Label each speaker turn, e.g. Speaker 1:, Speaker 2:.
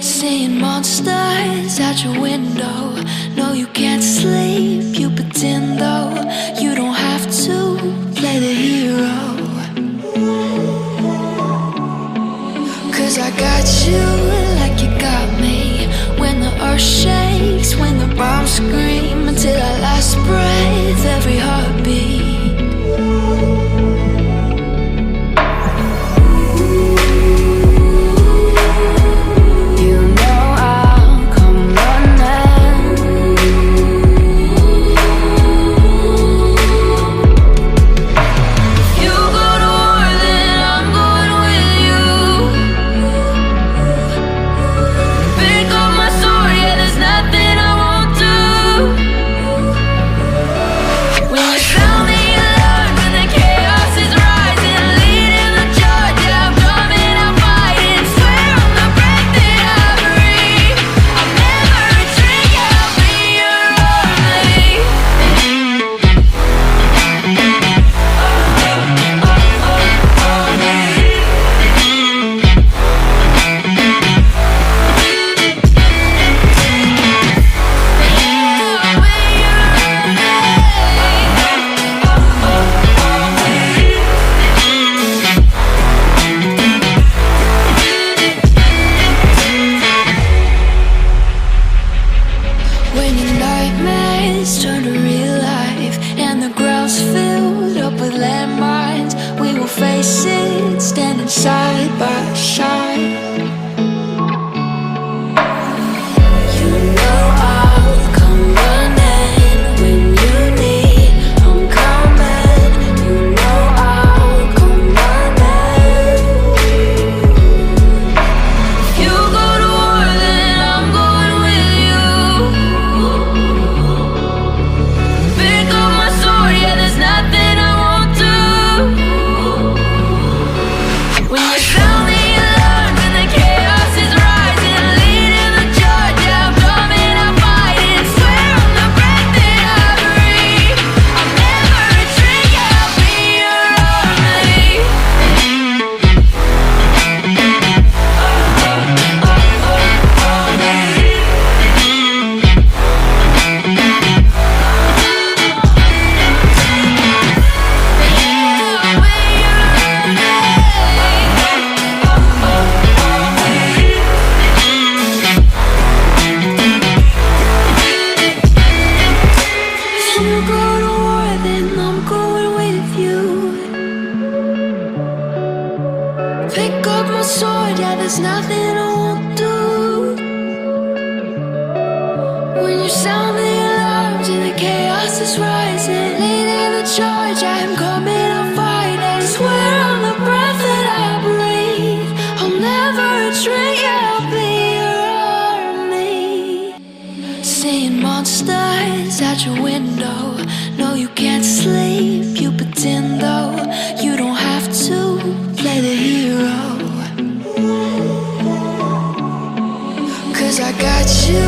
Speaker 1: Seeing monsters out your window. No, you can't sleep, you pretend though. You don't have to play the hero, 'cause I got you like you got me. When the earth shakes, when the bombs scream, until our last breath, every heartbeat. Turn to real life, and the ground's filled up with landmines. We will face it, standing side by side. You know I'll come running when you need. I'm coming. You know I'll come running. You go to war, then I'm going with you. Pick up my sword, yeah, there's nothing I won't do. When you sound the alarms and the chaos is rising, leading the charge, I'm coming, I'll fight. I swear on the breath that I breathe, I'll never retreat, yeah, I'll be your army. Seeing monsters out your window. No, you can't sleep, you pretend though. You don't have to play the hero, 'cause I got you